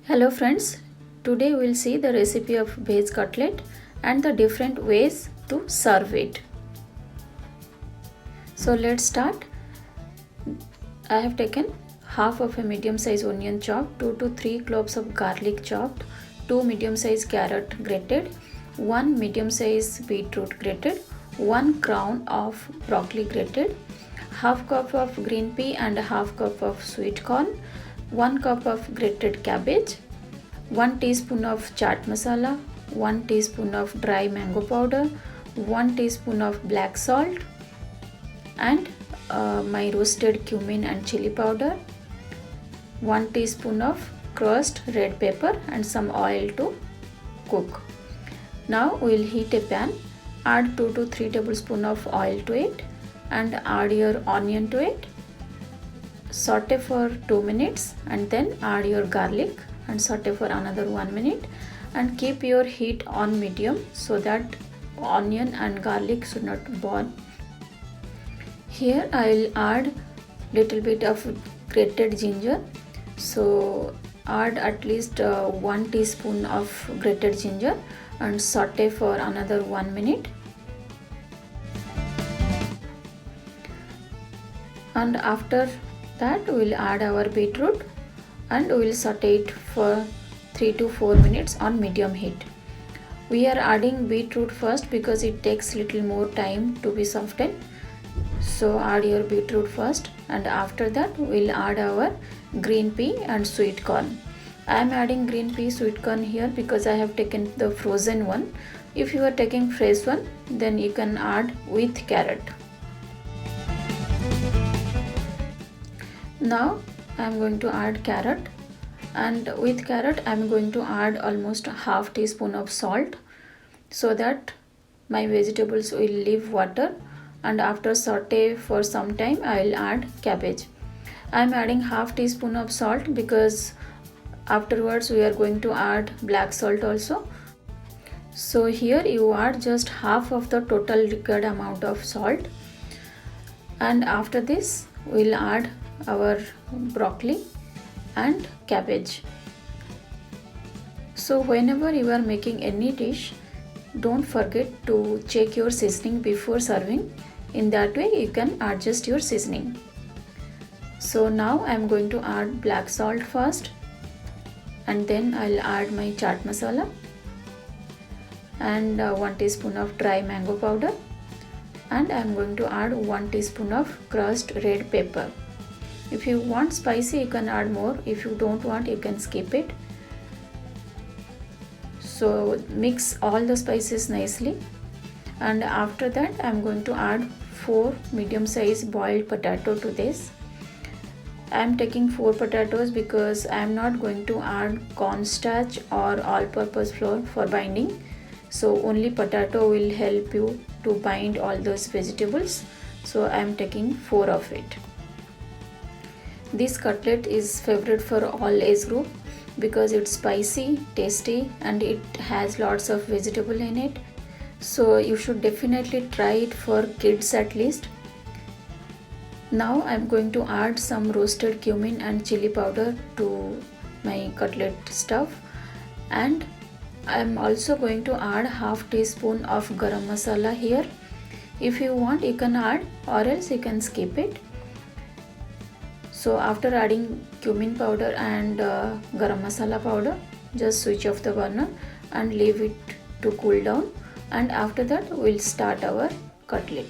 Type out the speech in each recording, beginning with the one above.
Hello friends, today we will see the recipe of veg cutlet and the different ways to serve it. So let's start. I have taken half of a medium size onion chopped, 2 to 3 cloves of garlic chopped, 2 medium size carrot grated, 1 medium size beetroot grated, 1 crown of broccoli grated, half cup of green pea and half cup of sweet corn, 1 cup of grated cabbage, 1 teaspoon of chaat masala, 1 teaspoon of dry mango powder, 1 teaspoon of black salt, and my roasted cumin and chili powder, 1 teaspoon of crushed red pepper and some oil to cook. Now we will heat a pan, add 2 to 3 tablespoons of oil to it and add your onion to it. Saute for 2 minutes and then add your garlic and saute for another 1 minute and keep your heat on medium so that onion and garlic should not burn. Here I will add little bit of grated ginger. So add at least 1 teaspoon of grated ginger and saute for another 1 minute. And after that we will add our beetroot and we will saute it for 3 to 4 minutes on medium heat. We are adding beetroot first because it takes little more time to be softened. So add your beetroot first and after that we will add our green pea and sweet corn. I am adding green pea sweet corn here because I have taken the frozen one. If you are taking fresh one, then you can add with carrot. Now I am going to add carrot, and with carrot I am going to add almost half teaspoon of salt so that my vegetables will leave water, and after saute for some time I will add cabbage. I am adding half teaspoon of salt because afterwards we are going to add black salt also. So here you add just half of the total required amount of salt, and after this we will add our broccoli and cabbage. So whenever you are making any dish, don't forget to check your seasoning before serving. In that way you can adjust your seasoning. So now I am going to add black salt first and then I'll add my chaat masala and 1 teaspoon of dry mango powder, and I am going to add 1 teaspoon of crushed red pepper. If you want spicy you can add more, if you don't want you can skip it. So mix all the spices nicely, and after that I am going to add 4 medium size boiled potato to this. I am taking 4 potatoes because I am not going to add cornstarch or all purpose flour for binding. So only potato will help you to bind all those vegetables. So I am taking 4 of it. This cutlet is favorite for all age group because it's spicy, tasty, and it has lots of vegetable in it. So you should definitely try it for kids at least. Now I am going to add some roasted cumin and chili powder to my cutlet stuff, and I am also going to add half teaspoon of garam masala here. If you want you can add, or else you can skip it. So after adding cumin powder and garam masala powder, just switch off the burner and leave it to cool down, and after that we will start our cutlet.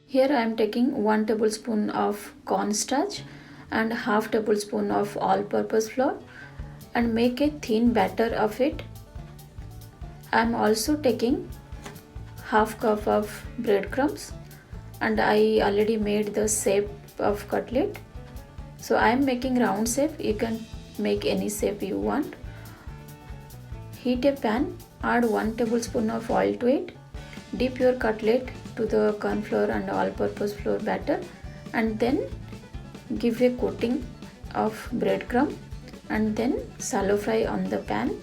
Here I am taking 1 tablespoon of cornstarch and half tablespoon of all purpose flour and make a thin batter of it. I am also taking half cup of breadcrumbs, and I already made the shape of cutlet. So I am making round shape, you can make any shape you want. Heat a pan, add 1 tablespoon of oil to it, dip your cutlet to the corn flour and all purpose flour batter, and then give a coating of breadcrumb and then shallow fry on the pan.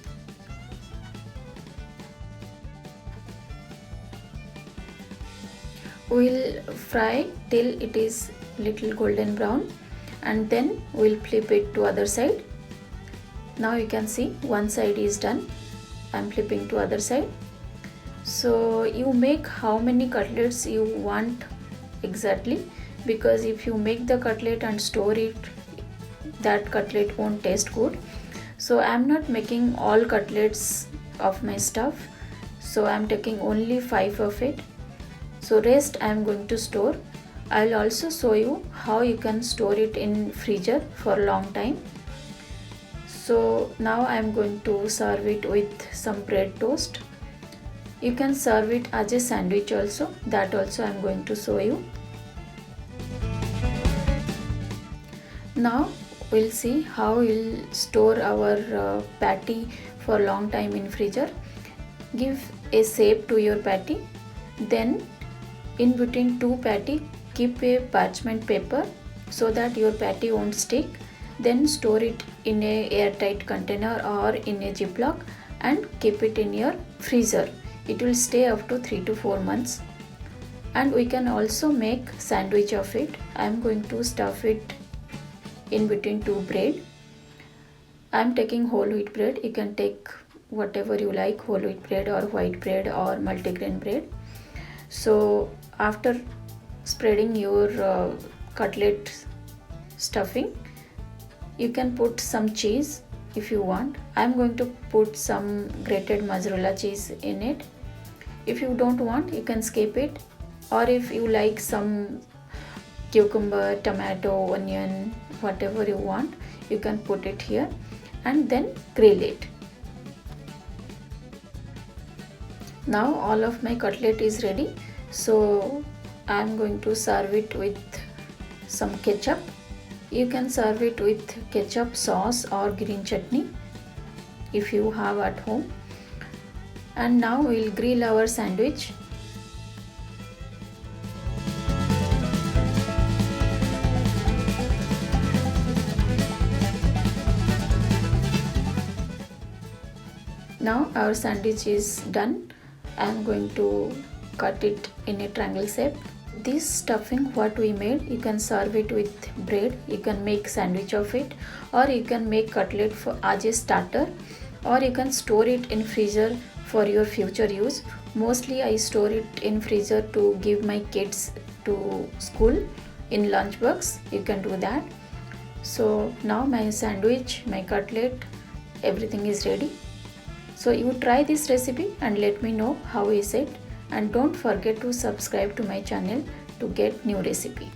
We will fry till it is little golden brown, and then we'll flip it to other side. Now you can see one side is done. I'm flipping to other side. So you make how many cutlets you want exactly, because if you make the cutlet and store it, that cutlet won't taste good. So I'm not making all cutlets of my stuff, so I'm taking only 5 of it. So rest I'm going to store. I'll also show you how you can store it in freezer for a long time. So now I'm going to serve it with some bread toast. You can serve it as a sandwich also, that also I'm going to show you. Now we'll see how we'll store our patty for a long time in freezer. Give a shape to your patty, then in between two patty keep a parchment paper so that your patty won't stick. Then store it in a airtight container or in a ziplock and keep it in your freezer. It will stay up to 3 to 4 months. And we can also make sandwich of it. I am going to stuff it in between two bread. I am taking whole wheat bread. You can take whatever you like, whole wheat bread or white bread or multigrain bread. So after spreading your cutlet stuffing, you can put some cheese if you want. I am going to put some grated mozzarella cheese in it. If you don't want, you can skip it, or if you like some cucumber, tomato, onion, whatever you want, you can put it here and then grill it. Now all of my cutlet is ready, so I am going to serve it with some ketchup. You can serve it with ketchup, sauce or green chutney if you have at home. And now we'll grill our sandwich. Now our sandwich is done. I am going to cut it in a triangle shape. This stuffing what we made, you can serve it with bread, you can make sandwich of it, or you can make cutlet for as a starter, or you can store it in freezer for your future use. Mostly I store it in freezer to give my kids to school in lunch box. You can do that. So now my sandwich, my cutlet, everything is ready. So you try this recipe and let me know how is it, and don't forget to subscribe to my channel to get new recipe.